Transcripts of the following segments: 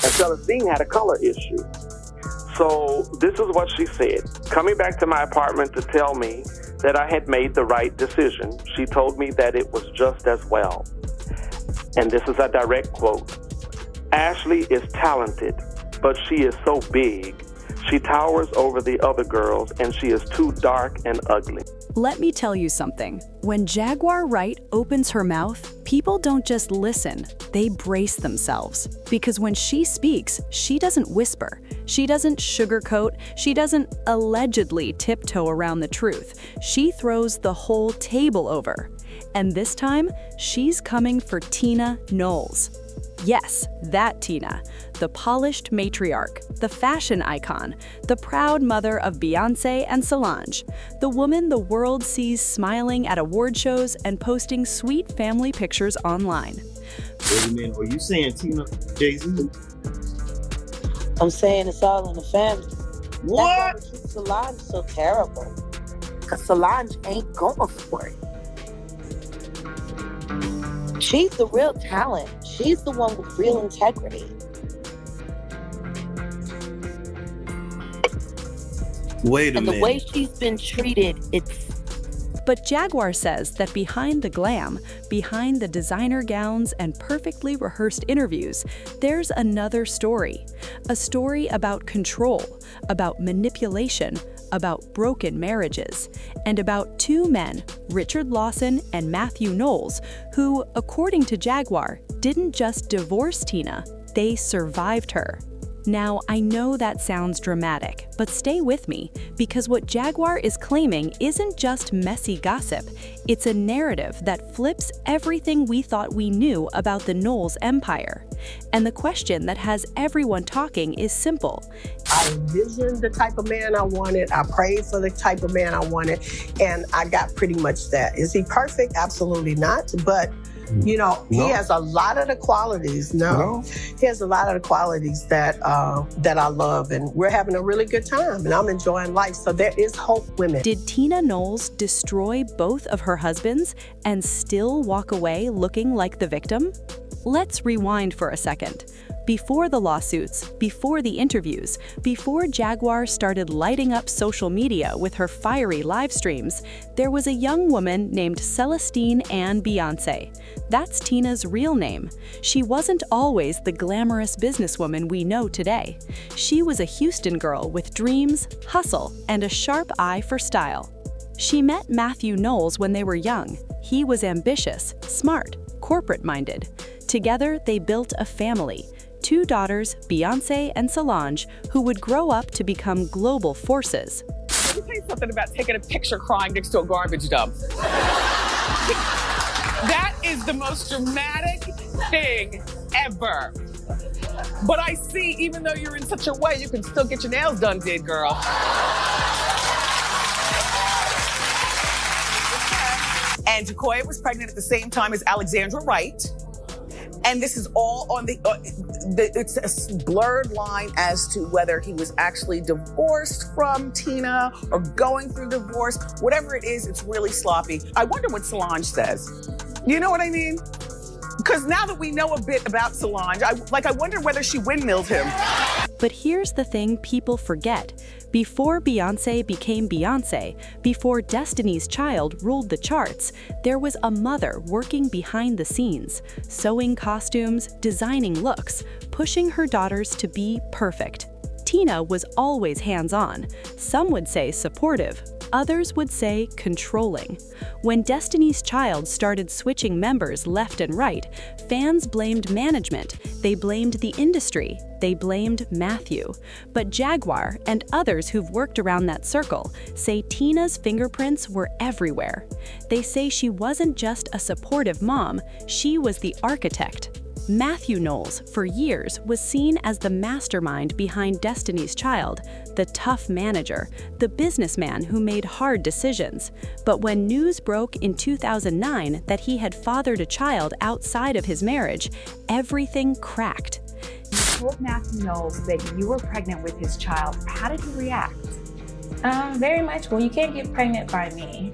And Celestine had a color issue. So this is what she said. Coming back to my apartment to tell me that I had made the right decision, she told me that it was just as well. And this is a direct quote. Ashley is talented, but she is so big. She towers over the other girls, and she is too dark and ugly. Let me tell you something. When Jaguar Wright opens her mouth, people don't just listen, they brace themselves. Because when she speaks, she doesn't whisper, she doesn't sugarcoat, she doesn't allegedly tiptoe around the truth. She throws the whole table over. And this time, she's coming for Tina Knowles. Yes, that Tina, the polished matriarch, the fashion icon, the proud mother of Beyoncé and Solange, the woman the world sees smiling at award shows and posting sweet family pictures online. Wait a minute, are you saying Tina, Jay-Z? I'm saying it's all in the family. What? That's why we keep Solange so terrible. Because Solange ain't going for it. She's the real talent. She's the one with real integrity. Wait a And minute. the way she's been treated, it's... But Jaguar says that behind the glam, behind the designer gowns and perfectly rehearsed interviews, there's another story. A story about control, about manipulation, about broken marriages, and about two men, Richard Lawson and Mathew Knowles, who, according to Jaguar, didn't just divorce Tina, they survived her. Now, I know that sounds dramatic, but stay with me, because what Jaguar is claiming isn't just messy gossip. It's a narrative that flips everything we thought we knew about the Knowles empire. And the question that has everyone talking is simple. I envisioned the type of man I wanted. I prayed for the type of man I wanted, and I got pretty much that. Is he perfect? Absolutely not. But you know, he has a lot of the qualities. He has a lot of the qualities that that I love, and we're having a really good time, and I'm enjoying life. So there is hope, women. Did Tina Knowles destroy both of her husbands and still walk away looking like the victim? Let's rewind for a second. Before the lawsuits, before the interviews, before Jaguar started lighting up social media with her fiery live streams, there was a young woman named Celestine Ann Beyoncé. That's Tina's real name. She wasn't always the glamorous businesswoman we know today. She was a Houston girl with dreams, hustle, and a sharp eye for style. She met Mathew Knowles when they were young. He was ambitious, smart, corporate-minded. Together, they built a family. Two daughters, Beyoncé and Solange, who would grow up to become global forces. Let me tell you something about taking a picture crying next to a garbage dump. That is the most dramatic thing ever. But I see, even though you're in such a way, you can still get your nails done, did girl. And Jaguar was pregnant at the same time as Alexandra Wright. And this is all on it's a blurred line as to whether he was actually divorced from Tina or going through divorce. Whatever it is, it's really sloppy. I wonder what Solange says. You know what I mean? Because now that we know a bit about Solange, I wonder whether she windmilled him. But here's the thing people forget. Before Beyoncé became Beyoncé, before Destiny's Child ruled the charts, there was a mother working behind the scenes, sewing costumes, designing looks, pushing her daughters to be perfect. Tina was always hands-on. Some would say supportive. Others would say controlling. When Destiny's Child started switching members left and right, fans blamed management, they blamed the industry, they blamed Mathew. But Jaguar and others who've worked around that circle say Tina's fingerprints were everywhere. They say she wasn't just a supportive mom, she was the architect. Mathew Knowles, for years, was seen as the mastermind behind Destiny's Child, the tough manager, the businessman who made hard decisions. But when news broke in 2009 that he had fathered a child outside of his marriage, everything cracked. You told Mathew Knowles that you were pregnant with his child. How did he react? Very much. Well, you can't get pregnant by me.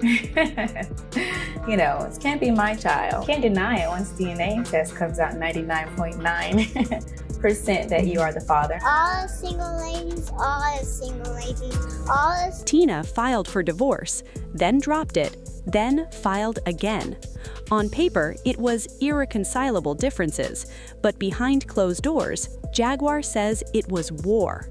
You know, it can't be my child. Can't deny it once DNA test comes out 99.9. 100% that you are the father? All single ladies, all single ladies, all. Tina filed for divorce, then dropped it, then filed again. On paper, it was irreconcilable differences, but behind closed doors, Jaguar says it was war.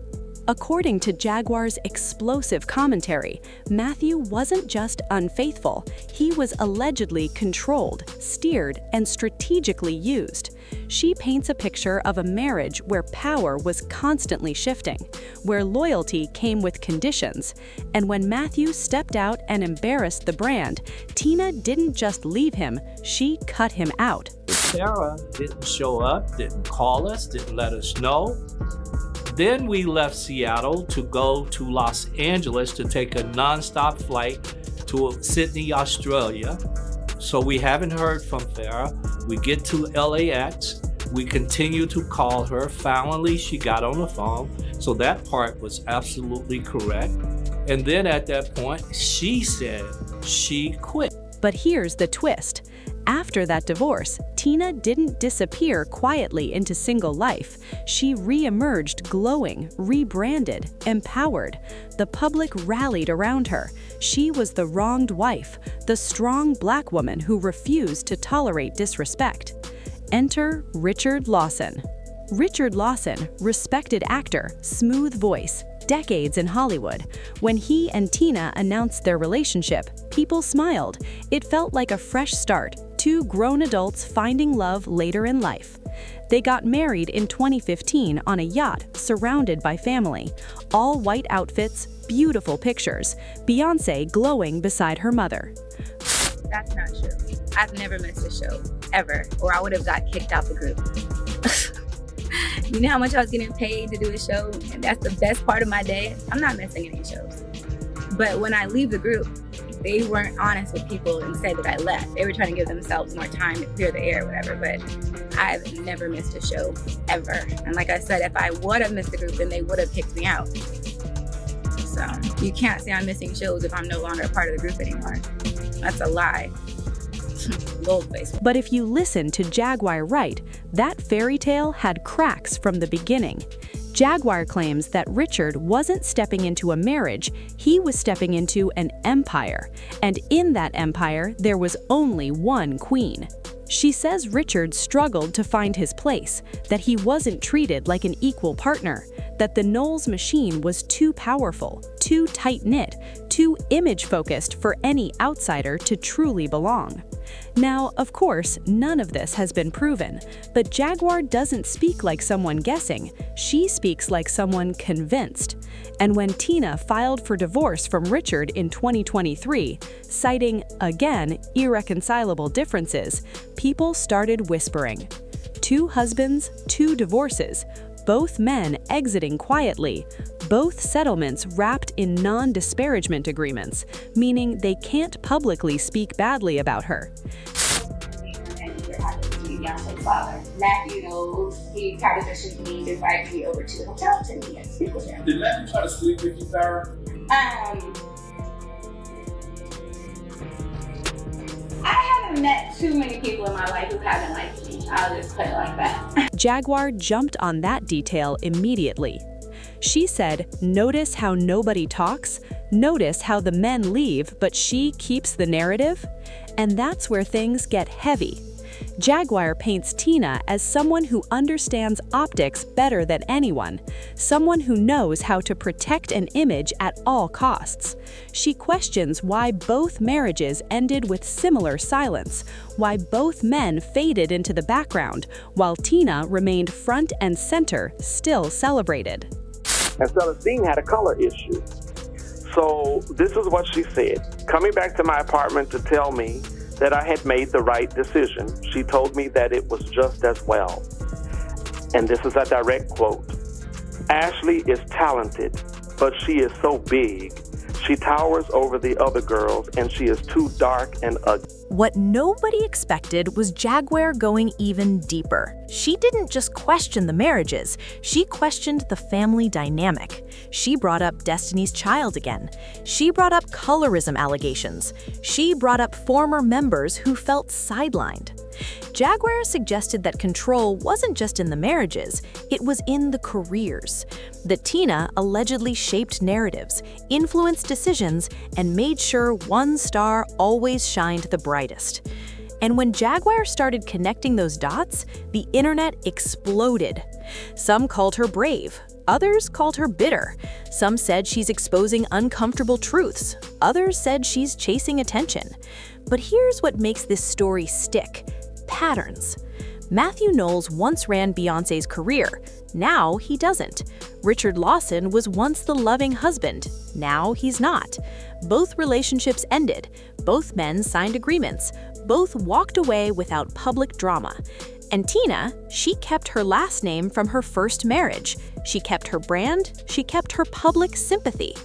According to Jaguar's explosive commentary, Mathew wasn't just unfaithful, he was allegedly controlled, steered, and strategically used. She paints a picture of a marriage where power was constantly shifting, where loyalty came with conditions, and when Mathew stepped out and embarrassed the brand, Tina didn't just leave him, she cut him out. Sarah didn't show up, didn't call us, didn't let us know. Then we left Seattle to go to Los Angeles to take a nonstop flight to Sydney, Australia. So we haven't heard from Farrah. We get to LAX. We continue to call her. Finally, she got on the phone. So that part was absolutely correct. And then at that point, she said she quit. But here's the twist. After that divorce, Tina didn't disappear quietly into single life. She re-emerged glowing, rebranded, empowered. The public rallied around her. She was the wronged wife, the strong Black woman who refused to tolerate disrespect. Enter Richard Lawson. Richard Lawson, respected actor, smooth voice, decades in Hollywood. When he and Tina announced their relationship, people smiled. It felt like a fresh start, two grown adults finding love later in life. They got married in 2015 on a yacht surrounded by family. All white outfits, beautiful pictures, Beyoncé glowing beside her mother. That's not true. I've never missed a show, ever, or I would have got kicked out the group. You know how much I was getting paid to do a show? And that's the best part of my day. I'm not missing any shows. But when I leave the group, they weren't honest with people and said that I left. They were trying to give themselves more time to clear the air or whatever, but I've never missed a show, ever. And like I said, if I would have missed the group, then they would have kicked me out. So you can't say I'm missing shows if I'm no longer a part of the group anymore. That's a lie. But if you listen to Jaguar Wright, that fairy tale had cracks from the beginning. Jaguar claims that Richard wasn't stepping into a marriage, he was stepping into an empire. And in that empire, there was only one queen. She says Richard struggled to find his place, that he wasn't treated like an equal partner, that the Knowles machine was too powerful, too tight-knit, too image-focused for any outsider to truly belong. Now, of course, none of this has been proven, but Jaguar doesn't speak like someone guessing, she speaks like someone convinced. And when Tina filed for divorce from Richard in 2023, citing, again, irreconcilable differences, people started whispering. 2 husbands, 2 divorces, both men exiting quietly, both settlements wrapped in non-disparagement agreements, meaning they can't publicly speak badly about her. Father, Mathew Knowles, he tried to visit me and invited me over to the hotel to meet and speak with him. Did Mathew try to sleep with you, Farrah? I haven't met too many people in my life who haven't liked me. I'll just put it like that. Jaguar jumped on that detail immediately. She said, "Notice how nobody talks? Notice how the men leave, but she keeps the narrative?" And that's where things get heavy. Jaguar paints Tina as someone who understands optics better than anyone, someone who knows how to protect an image at all costs. She questions why both marriages ended with similar silence, why both men faded into the background, while Tina remained front and center, still celebrated. And Celestine had a color issue. So this is what she said. Coming back to my apartment to tell me that I had made the right decision, she told me that it was just as well. And this is a direct quote. "Ashley is talented, but she is so big. She towers over the other girls, and she is too dark and ugly." What nobody expected was Jaguar going even deeper. She didn't just question the marriages, she questioned the family dynamic. She brought up Destiny's Child again. She brought up colorism allegations. She brought up former members who felt sidelined. Jaguar suggested that control wasn't just in the marriages, it was in the careers. That Tina allegedly shaped narratives, influenced decisions, and made sure one star always shined the brightest. And when Jaguar started connecting those dots, the internet exploded. Some called her brave, others called her bitter. Some said she's exposing uncomfortable truths, others said she's chasing attention. But here's what makes this story stick: patterns. Mathew Knowles once ran Beyoncé's career. Now he doesn't. Richard Lawson was once the loving husband. Now he's not. Both relationships ended. Both men signed agreements. Both walked away without public drama. And Tina, she kept her last name from her first marriage. She kept her brand. She kept her public sympathy.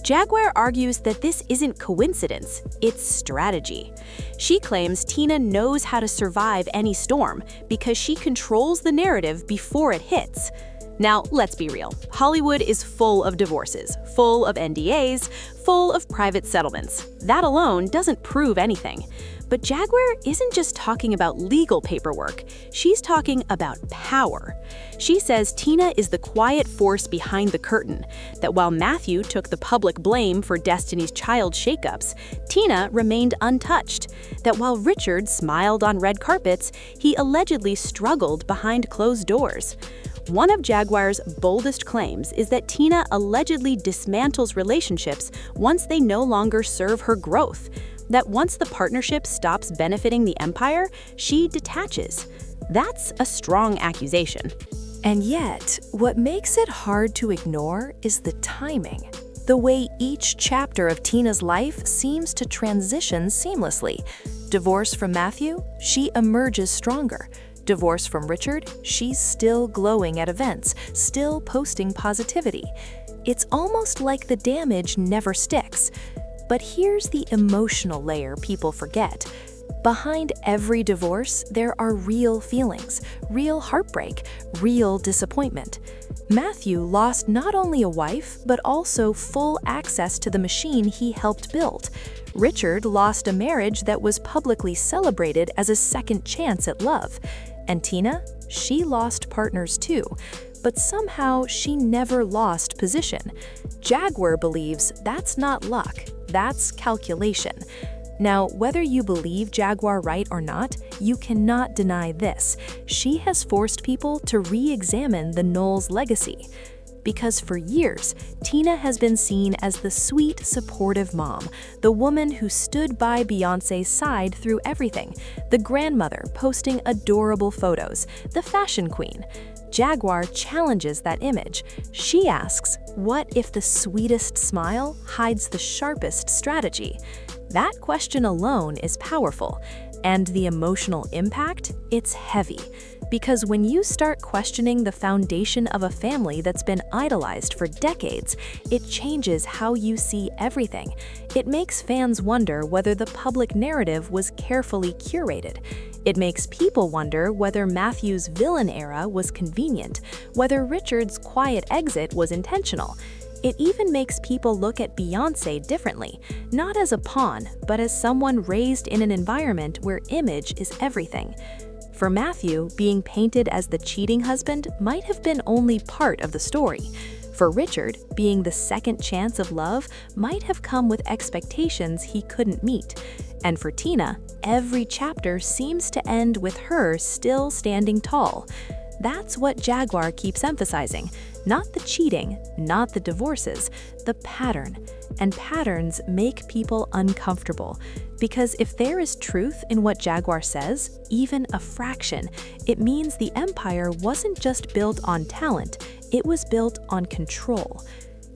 Jaguar argues that this isn't coincidence, it's strategy. She claims Tina knows how to survive any storm because she controls the narrative before it hits. Now, let's be real. Hollywood is full of divorces, full of NDAs, full of private settlements. That alone doesn't prove anything. But Jaguar isn't just talking about legal paperwork, she's talking about power. She says Tina is the quiet force behind the curtain, that while Mathew took the public blame for Destiny's Child shakeups, Tina remained untouched, that while Richard smiled on red carpets, he allegedly struggled behind closed doors. One of Jaguar's boldest claims is that Tina allegedly dismantles relationships once they no longer serve her growth. That once the partnership stops benefiting the empire, she detaches. That's a strong accusation. And yet, what makes it hard to ignore is the timing. The way each chapter of Tina's life seems to transition seamlessly. Divorce from Mathew, she emerges stronger. Divorce from Richard, she's still glowing at events, still posting positivity. It's almost like the damage never sticks. But here's the emotional layer people forget. Behind every divorce, there are real feelings, real heartbreak, real disappointment. Mathew lost not only a wife, but also full access to the machine he helped build. Richard lost a marriage that was publicly celebrated as a second chance at love. And Tina, she lost partners too. But somehow she never lost position. Jaguar believes that's not luck, that's calculation. Now, whether you believe Jaguar Wright or not, you cannot deny this. She has forced people to re-examine the Knowles legacy. Because for years, Tina has been seen as the sweet, supportive mom, the woman who stood by Beyoncé's side through everything, the grandmother posting adorable photos, the fashion queen. Jaguar challenges that image. She asks, what if the sweetest smile hides the sharpest strategy? That question alone is powerful. And the emotional impact? It's heavy. Because when you start questioning the foundation of a family that's been idolized for decades, it changes how you see everything. It makes fans wonder whether the public narrative was carefully curated. It makes people wonder whether Mathew's villain era was convenient, whether Richard's quiet exit was intentional. It even makes people look at Beyoncé differently, not as a pawn, but as someone raised in an environment where image is everything. For Mathew, being painted as the cheating husband might have been only part of the story. For Richard, being the second chance of love might have come with expectations he couldn't meet. And for Tina, every chapter seems to end with her still standing tall. That's what Jaguar keeps emphasizing. Not the cheating, not the divorces, the pattern. And patterns make people uncomfortable. Because if there is truth in what Jaguar says, even a fraction, it means the empire wasn't just built on talent, it was built on control.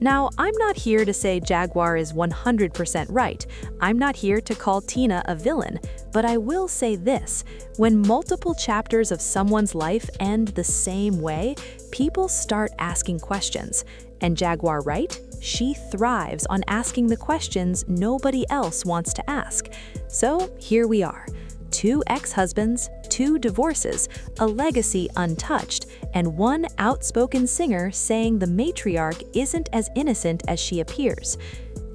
Now, I'm not here to say Jaguar is 100% right. I'm not here to call Tina a villain. But I will say this, when multiple chapters of someone's life end the same way, people start asking questions. And Jaguar Wright, she thrives on asking the questions nobody else wants to ask. So here we are. 2 ex-husbands, 2 divorces, a legacy untouched, and one outspoken singer saying the matriarch isn't as innocent as she appears.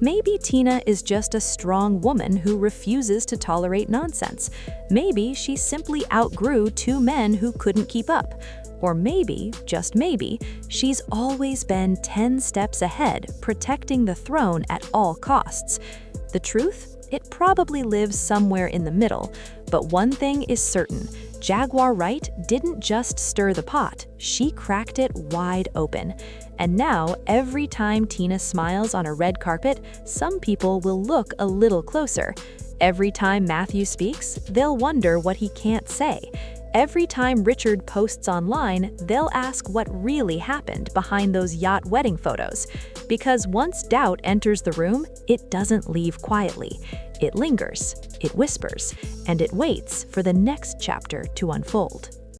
Maybe Tina is just a strong woman who refuses to tolerate nonsense. Maybe she simply outgrew 2 men who couldn't keep up. Or maybe, just maybe, she's always been 10 steps ahead, protecting the throne at all costs. The truth? It probably lives somewhere in the middle. But one thing is certain, Jaguar Wright didn't just stir the pot, she cracked it wide open. And now, every time Tina smiles on a red carpet, some people will look a little closer. Every time Mathew speaks, they'll wonder what he can't say. Every time Richard posts online, they'll ask what really happened behind those yacht wedding photos. Because once doubt enters the room, it doesn't leave quietly. It lingers, it whispers, and it waits for the next chapter to unfold.